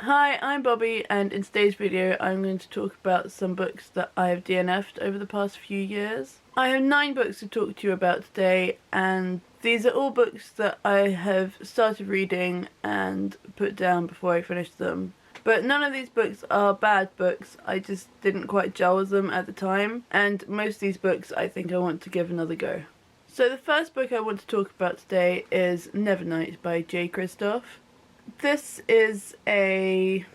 Hi, I'm Bobby, and in today's video I'm going to talk about some books that I have DNF'd over the past few years. I have 9 books to talk to you about today, and these are all books that I have started reading and put down before I finished them. But none of these books are bad books, I just didn't quite gel with them at the time, and most of these books I think I want to give another go. So the first book I want to talk about today is Nevernight by J. Kristoff. This is a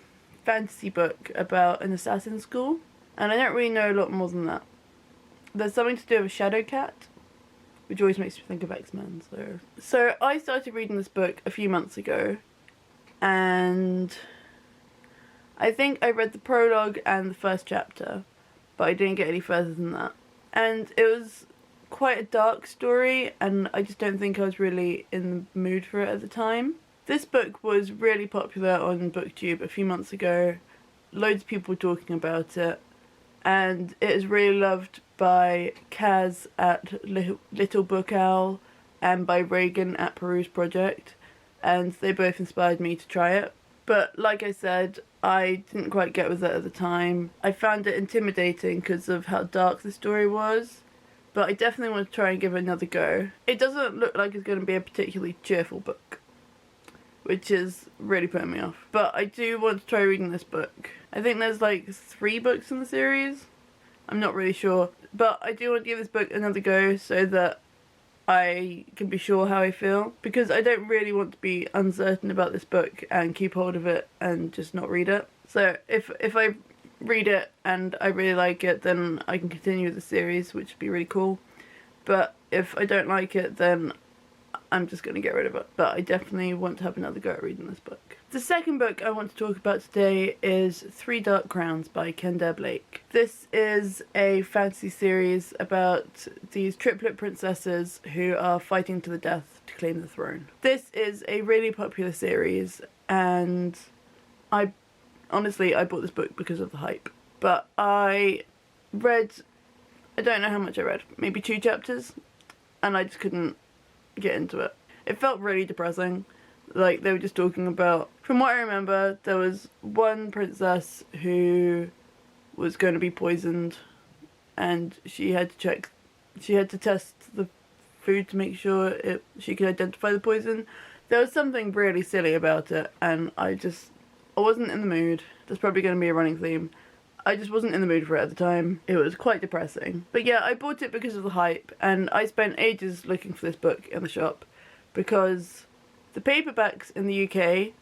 fantasy book about an assassin school, and I don't really know a lot more than that. There's something to do with a shadow cat, which always makes me think of X-Men. So I started reading this book a few months ago, and I think I read the prologue and the first chapter, but I didn't get any further than that. And it was quite a dark story, and I just don't think I was really in the mood for it at the time. This book was really popular on BookTube a few months ago. Loads of people were talking about it, and it is really loved by Kaz at Little Book Owl and by Reagan at Peruse Project, and they both inspired me to try it. But like I said, I didn't quite get with it at the time. I found it intimidating because of how dark the story was, but I definitely want to try and give it another go. It doesn't look like it's going to be a particularly cheerful book, which is really putting me off. But I do want to try reading this book. I think there's like 3 books in the series. I'm not really sure. But I do want to give this book another go so that I can be sure how I feel. Because I don't really want to be uncertain about this book and keep hold of it and just not read it. So if I read it and I really like it, then I can continue with the series, which would be really cool. But if I don't like it, then I'm just going to get rid of it. But I definitely want to have another go at reading this book. The second book I want to talk about today is 3 Dark Crowns by Kendare Blake. This is a fantasy series about these triplet princesses who are fighting to the death to claim the throne. This is a really popular series, and I bought this book because of the hype. But I don't know how much I read, maybe 2 chapters, and I just couldn't get into it. It felt really depressing. Like, they were just talking about, from what I remember, there was one princess who was going to be poisoned, and she had to test the food to make sure she could identify the poison. There was something really silly about it, and I wasn't in the mood. That's probably going to be a running theme. I just wasn't in the mood for it at the time. It was quite depressing. But yeah, I bought it because of the hype, and I spent ages looking for this book in the shop because the paperbacks in the UK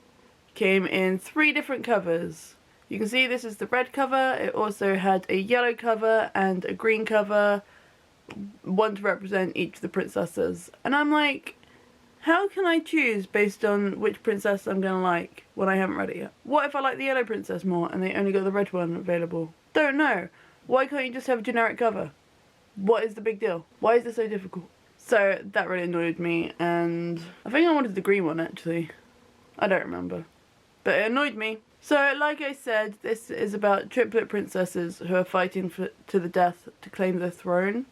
came in 3 different covers. You can see this is the red cover. It also had a yellow cover and a green cover, one to represent each of the princesses. And I'm like, how can I choose based on which princess I'm going to like when I haven't read it yet? What if I like the yellow princess more and they only got the red one available? Don't know. Why can't you just have a generic cover? What is the big deal? Why is this so difficult? So that really annoyed me, and I think I wanted the green one actually. I don't remember. But it annoyed me. So like I said, this is about triplet princesses who are fighting to the death to claim the throne.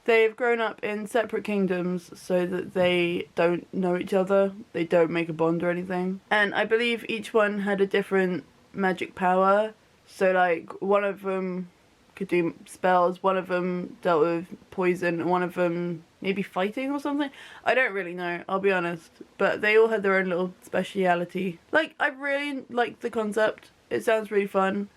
They've grown up in separate kingdoms so that they don't know each other. They don't make a bond or anything. And I believe each one had a different magic power. So like, one of them could do spells, one of them dealt with poison, and one of them maybe fighting or something. I don't really know, I'll be honest. But they all had their own little speciality. Like, I really liked the concept. It sounds really fun,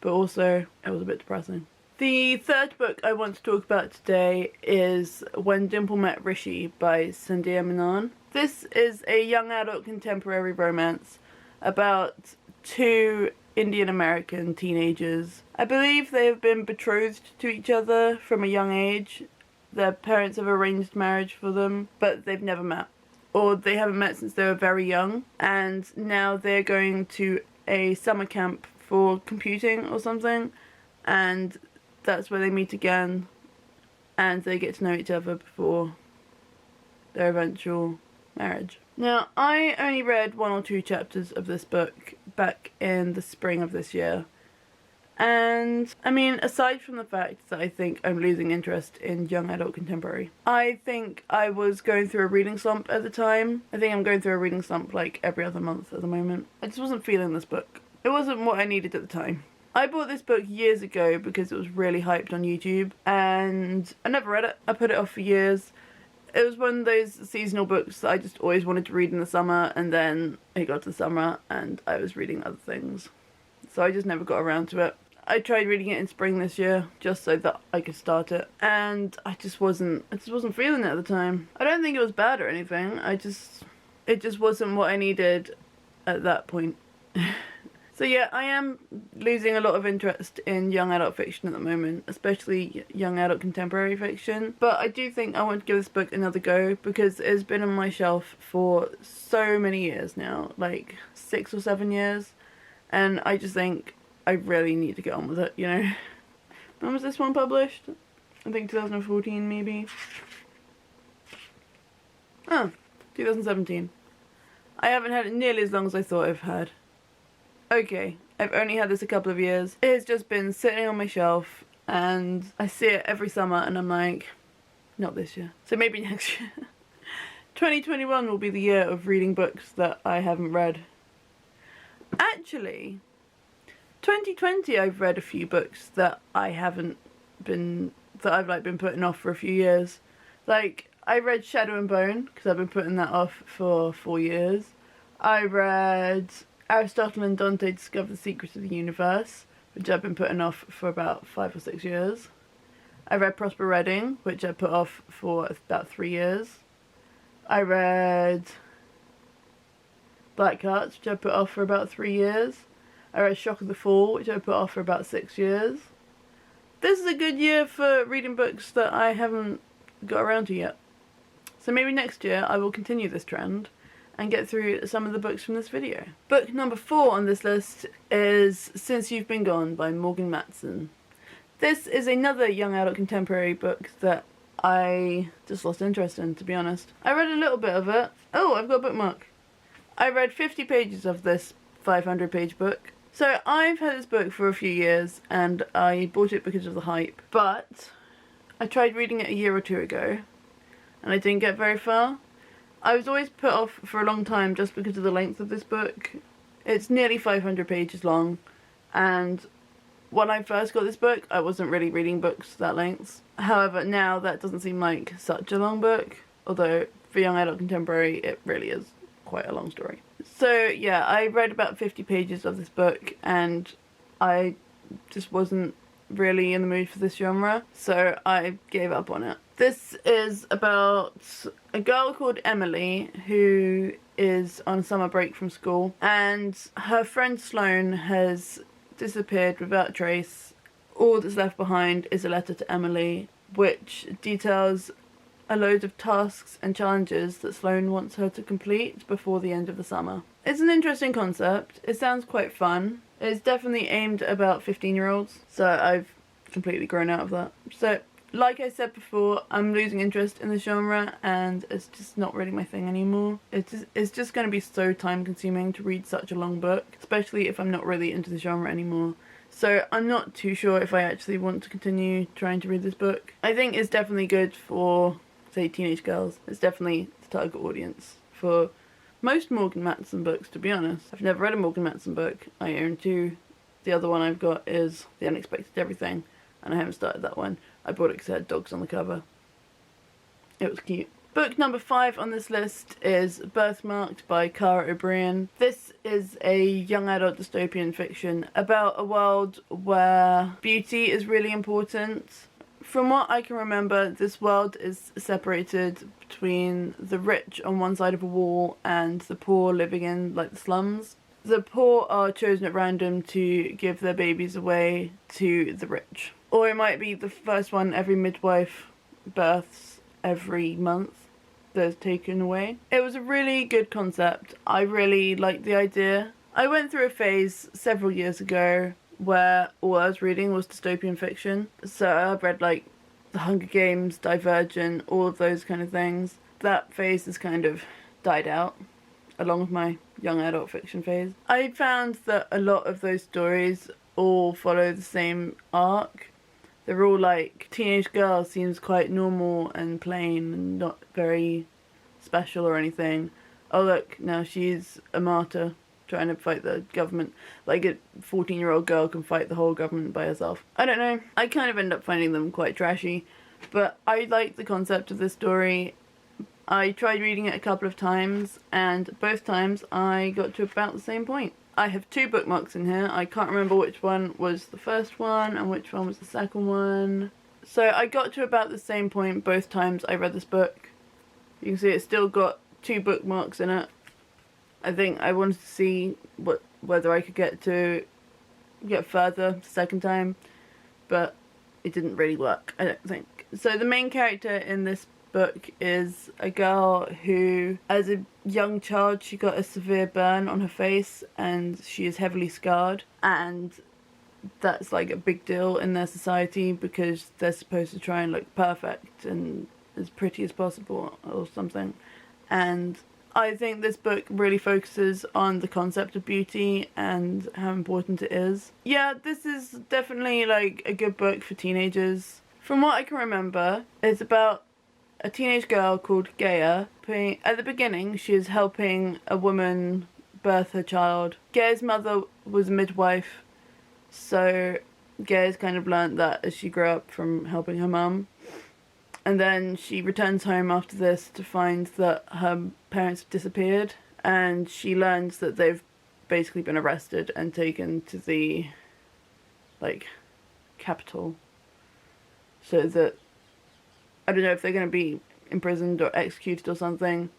but also it was a bit depressing. The third book I want to talk about today is When Dimple Met Rishi by Sandhya Menon. This is a young adult contemporary romance about 2 Indian American teenagers. I believe they have been betrothed to each other from a young age. Their parents have arranged marriage for them, but they've never met. Or they haven't met since they were very young, and now they're going to a summer camp for computing or something, and that's where they meet again, and they get to know each other before their eventual marriage. Now, I only read 1 or 2 chapters of this book back in the spring of this year, and I mean, aside from the fact that I think I'm losing interest in young adult contemporary, I think I was going through a reading slump at the time. I think I'm going through a reading slump like every other month at the moment. I just wasn't feeling this book. It wasn't what I needed at the time. I bought this book years ago because it was really hyped on YouTube, and I never read it. I put it off for years. It was one of those seasonal books that I just always wanted to read in the summer, and then it got to the summer and I was reading other things. So I just never got around to it. I tried reading it in spring this year just so that I could start it, and I just wasn't feeling it at the time. I don't think it was bad or anything. It just wasn't what I needed at that point. So yeah, I am losing a lot of interest in young adult fiction at the moment, especially young adult contemporary fiction. But I do think I want to give this book another go because it's been on my shelf for so many years now, like 6 or 7 years. And I just think I really need to get on with it, you know. When was this one published? I think 2014 maybe. Oh, 2017. I haven't had it nearly as long as I thought I've had. Okay, I've only had this a couple of years. It has just been sitting on my shelf and I see it every summer and I'm like, not this year. So maybe next year. 2021 will be the year of reading books that I haven't read. Actually, 2020 I've read a few books that I've been putting off for a few years. Like, I read Shadow and Bone because I've been putting that off for 4 years. I read Aristotle and Dante Discover the Secrets of the Universe, which I've been putting off for about 5 or 6 years. I read Prosper Redding, which I put off for about 3 years. I read Black Hearts, which I put off for about 3 years. I read Shock of the Fall, which I put off for about 6 years. This is a good year for reading books that I haven't got around to yet. So maybe next year I will continue this trend and get through some of the books from this video. Book number 4 on this list is Since You've Been Gone by Morgan Matson. This is another young adult contemporary book that I just lost interest in, to be honest. I read a little bit of it. Oh, I've got a bookmark. I read 50 pages of this 500-page book. So I've had this book for a few years and I bought it because of the hype, but I tried reading it a year or 2 ago and I didn't get very far. I was always put off for a long time just because of the length of this book. It's nearly 500 pages long, and when I first got this book I wasn't really reading books that length. However, now that doesn't seem like such a long book, although for young adult contemporary it really is quite a long story. So yeah, I read about 50 pages of this book and I just wasn't really in the mood for this genre, so I gave up on it. This is about a girl called Emily who is on summer break from school, and her friend Sloane has disappeared without trace. All that's left behind is a letter to Emily which details a load of tasks and challenges that Sloane wants her to complete before the end of the summer. It's an interesting concept. It sounds quite fun. It's definitely aimed at about 15-year-olds, so I've completely grown out of that. So, like I said before, I'm losing interest in the genre and it's just not really my thing anymore. It's just going to be so time consuming to read such a long book, especially if I'm not really into the genre anymore. So I'm not too sure if I actually want to continue trying to read this book. I think it's definitely good for, say, teenage girls. It's definitely the target audience for most Morgan Matson books, to be honest. I've never read a Morgan Matson book. I own 2. The other one I've got is The Unexpected Everything, and I haven't started that one. I bought it because it had dogs on the cover. It was cute. Book number 5 on this list is Birthmarked by Cara O'Brien. This is a young adult dystopian fiction about a world where beauty is really important. From what I can remember, this world is separated between the rich on one side of a wall and the poor living in, like, the slums. The poor are chosen at random to give their babies away to the rich. Or it might be the first one every midwife births every month that's taken away. It was a really good concept. I really liked the idea. I went through a phase several years ago where all I was reading was dystopian fiction. So I've read like The Hunger Games, Divergent, all of those kind of things. That phase has kind of died out along with my young adult fiction phase. I found that a lot of those stories all follow the same arc. They're all like, teenage girl seems quite normal and plain and not very special or anything. Oh look, now she's a martyr trying to fight the government. Like a 14-year-old girl can fight the whole government by herself. I don't know. I kind of end up finding them quite trashy. But I like the concept of this story. I tried reading it a couple of times, and both times I got to about the same point. I have 2 bookmarks in here. I can't remember which one was the first one and which one was the second one. So I got to about the same point both times I read this book. You can see it's still got 2 bookmarks in it. I think I wanted to see whether I could get further the second time, but it didn't really work, I don't think. So the main character in this book is a girl who, as a young child, she got a severe burn on her face and she is heavily scarred, and that's like a big deal in their society because they're supposed to try and look perfect and as pretty as possible or something. And I think this book really focuses on the concept of beauty and how important it is. Yeah, this is definitely like a good book for teenagers. From what I can remember, it's about a teenage girl called Gaia. At the beginning, she is helping a woman birth her child. Gaia's mother was a midwife, so Gaia's kind of learnt that as she grew up from helping her mum. And then she returns home after this to find that her parents have disappeared, and she learns that they've basically been arrested and taken to the, like, capital. So that, I don't know if they're going to be imprisoned or executed or something,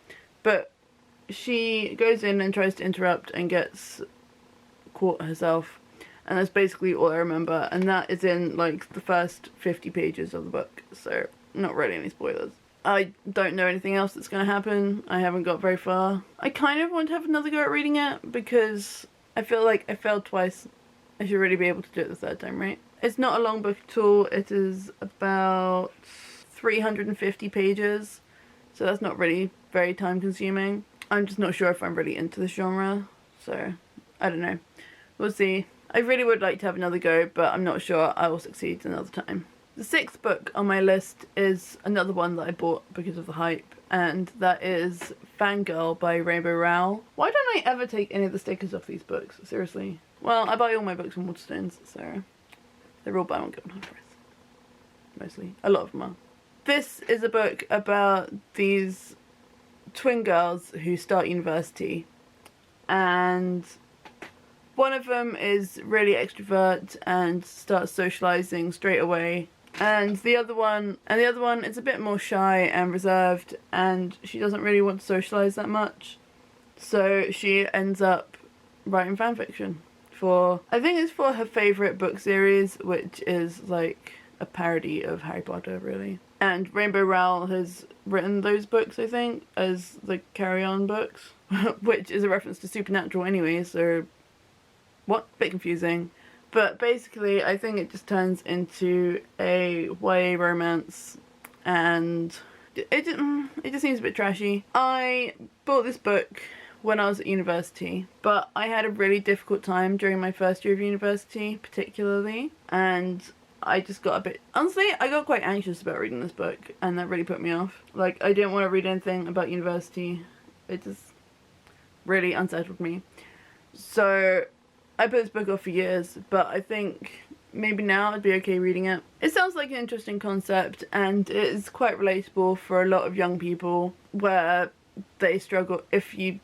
but she goes in and tries to interrupt and gets caught herself. And that's basically all I remember, and that is in, like, the first 50 pages of the book, so not really any spoilers. I don't know anything else that's going to happen. I haven't got very far. I kind of want to have another go at reading it because I feel like I failed twice. I should really be able to do it the third time, right? It's not a long book at all. It is about 350 pages, so that's not really very time consuming. I'm just not sure if I'm really into this genre, so I don't know. We'll see. I really would like to have another go, but I'm not sure I will succeed another time. The 6th book on my list is another one that I bought because of the hype, and that is Fangirl by Rainbow Rowell. Why don't I ever take any of the stickers off these books? Seriously. Well, I buy all my books from Waterstones, so they're all buy one get one half price. Mostly. A lot of them are. This is a book about these twin girls who start university, and one of them is really extrovert and starts socializing straight away, and the other one is a bit more shy and reserved, and she doesn't really want to socialize that much, so she ends up writing fanfiction for, I think it's for her favorite book series, which is like a parody of Harry Potter, really. And Rainbow Rowell has written those books, I think, as the carry-on books, which is a reference to Supernatural anyway, so what? Bit confusing. But basically, I think it just turns into a YA romance, and it just seems a bit trashy. I bought this book when I was at university, but I had a really difficult time during my first year of university, particularly, and I just got a bit... Honestly, I got quite anxious about reading this book, and that really put me off. Like, I didn't want to read anything about university. It just really unsettled me. So I put this book off for years, but I think maybe now I'd be okay reading it. It sounds like an interesting concept, and it is quite relatable for a lot of young people, where they struggle. If you're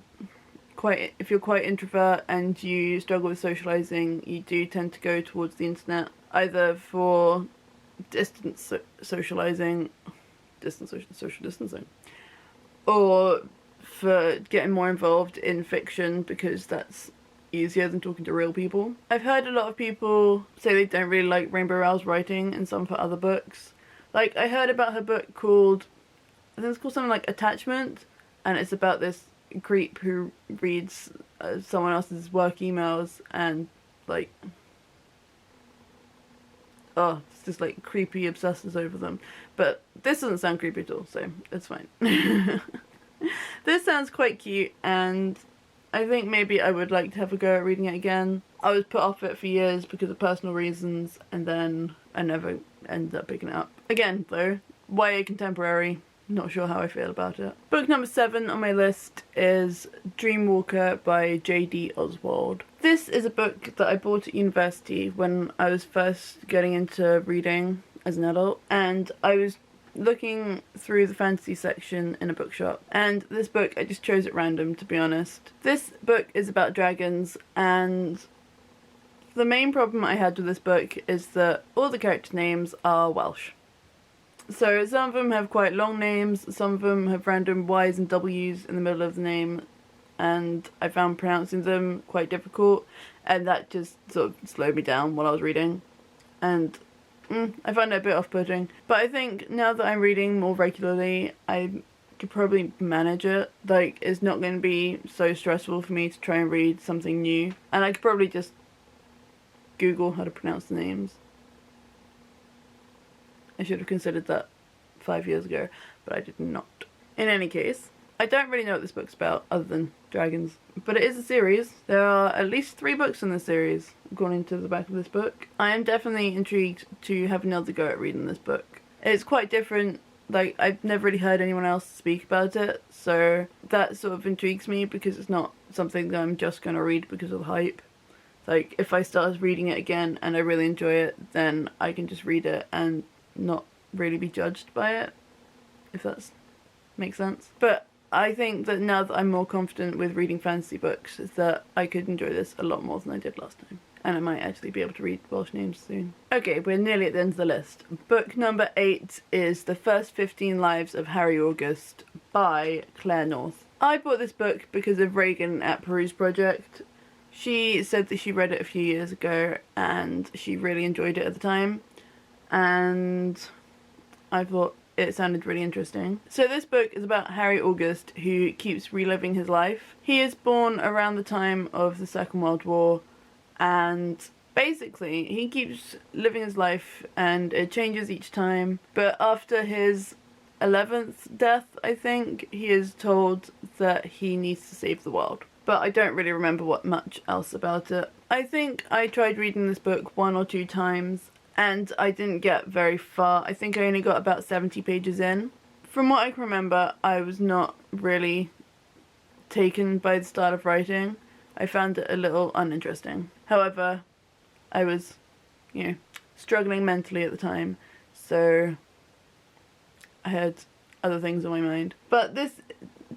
quite introvert and you struggle with socializing, you do tend to go towards the internet, either for social distancing, or for getting more involved in fiction, because that's easier than talking to real people. I've heard a lot of people say they don't really like Rainbow Rowell's writing in some of her other books. Like, I heard about her book called, I think it's called something like Attachment, and it's about this creep who reads someone else's work emails and, like, oh, it's just like creepy obsesses over them. But this doesn't sound creepy at all, so it's fine. This sounds quite cute, and I think maybe I would like to have a go at reading it again. I was put off it for years because of personal reasons, and then I never ended up picking it up. Again, though, YA contemporary, not sure how I feel about it. Book number 7 on my list is Dreamwalker by J.D. Oswald. This is a book that I bought at university when I was first getting into reading as an adult, and I was looking through the fantasy section in a bookshop, and this book, I just chose at random, to be honest. This book is about dragons, and the main problem I had with this book is that all the character names are Welsh. So some of them have quite long names, some of them have random Y's and W's in the middle of the name, and I found pronouncing them quite difficult, and that just sort of slowed me down while I was reading, and I find it a bit off-putting. But I think now that I'm reading more regularly, I could probably manage it. Like, it's not going to be so stressful for me to try and read something new, and I could probably just Google how to pronounce the names. I should have considered that 5 years ago, but I did not. In any case, I don't really know what this book's about other than dragons, but it is a series. There are at least 3 books in the series, according to the back of this book. I am definitely intrigued to have another go at reading this book. It's quite different. Like, I've never really heard anyone else speak about it, so that sort of intrigues me because it's not something that I'm just going to read because of the hype. Like, if I start reading it again and I really enjoy it, then I can just read it and not really be judged by it, if that makes sense. But I think that now that I'm more confident with reading fantasy books, is that I could enjoy this a lot more than I did last time. And I might actually be able to read Welsh names soon. Okay, we're nearly at the end of the list. Book number 8 is The First 15 Lives of Harry August by Claire North. I bought this book because of Reagan at Peruse Project. She said that she read it a few years ago and she really enjoyed it at the time. And I thought it sounded really interesting. So this book is about Harry August, who keeps reliving his life. He is born around the time of the Second World War, and basically he keeps living his life and it changes each time. But after his 11th death, I think, he is told that he needs to save the world. But I don't really remember what much else about it. I think I tried reading this book 1 or 2 times and I didn't get very far. I think I only got about 70 pages in. From what I can remember, I was not really taken by the style of writing. I found it a little uninteresting. However, I was, struggling mentally at the time, so I had other things on my mind. But this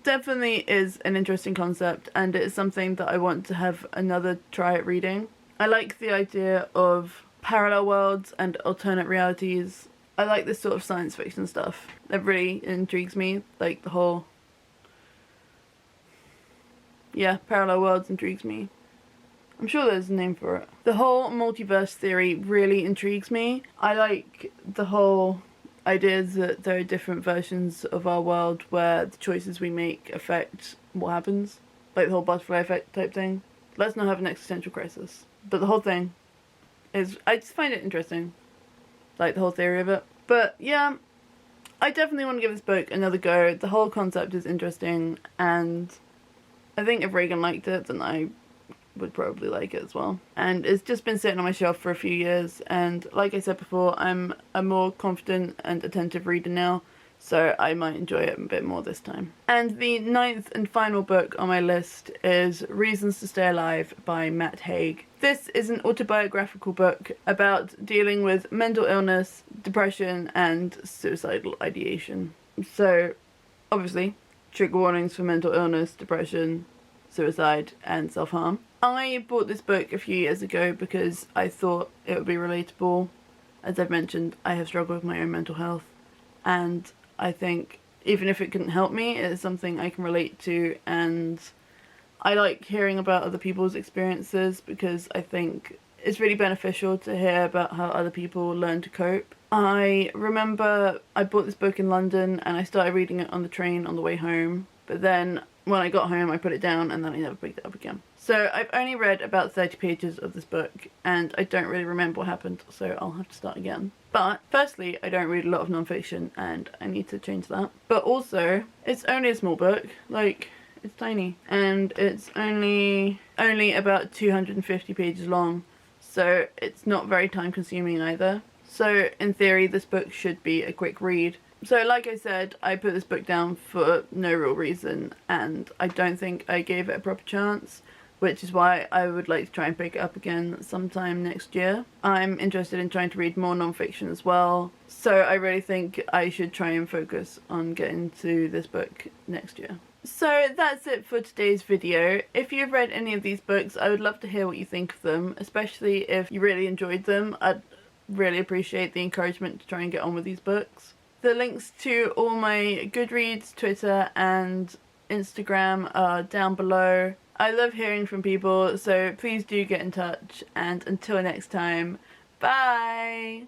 definitely is an interesting concept, and it's something that I want to have another try at reading. I like the idea of parallel worlds and alternate realities. I like this sort of science fiction stuff. That really intrigues me. Like the whole... parallel worlds intrigues me. I'm sure there's a name for it. The whole multiverse theory really intrigues me. I like the whole idea that there are different versions of our world where the choices we make affect what happens. Like the whole butterfly effect type thing. Let's not have an existential crisis. But the whole thing is, I just find it interesting. Like the whole theory of it. But yeah, I definitely want to give this book another go. The whole concept is interesting, and I think if Reagan liked it, then I would probably like it as well. And it's just been sitting on my shelf for a few years, and like I said before, I'm a more confident and attentive reader now, so I might enjoy it a bit more this time. And the 9th and final book on my list is Reasons to Stay Alive by Matt Haig. This is an autobiographical book about dealing with mental illness, depression, and suicidal ideation. So, obviously, trigger warnings for mental illness, depression, suicide, and self-harm. I bought this book a few years ago because I thought it would be relatable. As I've mentioned, I have struggled with my own mental health, and I think even if it couldn't help me, it's something I can relate to, and I like hearing about other people's experiences because I think it's really beneficial to hear about how other people learn to cope. I remember I bought this book in London and I started reading it on the train on the way home, but then when I got home I put it down and then I never picked it up again. So I've only read about 30 pages of this book and I don't really remember what happened, so I'll have to start again. But firstly, I don't read a lot of non-fiction and I need to change that. But also, it's only a small book, like, it's tiny, and it's only about 250 pages long, so it's not very time consuming either. So in theory this book should be a quick read, So like I said, I put this book down for no real reason, and I don't think I gave it a proper chance, which is why I would like to try and pick it up again sometime next year. I'm interested in trying to read more non-fiction as well, so I really think I should try and focus on getting to this book next year. So that's it for today's video. If you've read any of these books, I would love to hear what you think of them, especially if you really enjoyed them. I'd really appreciate the encouragement to try and get on with these books. The links to all my GoodReads, Twitter and Instagram are down below. I love hearing from people, so please do get in touch, and until next time, bye!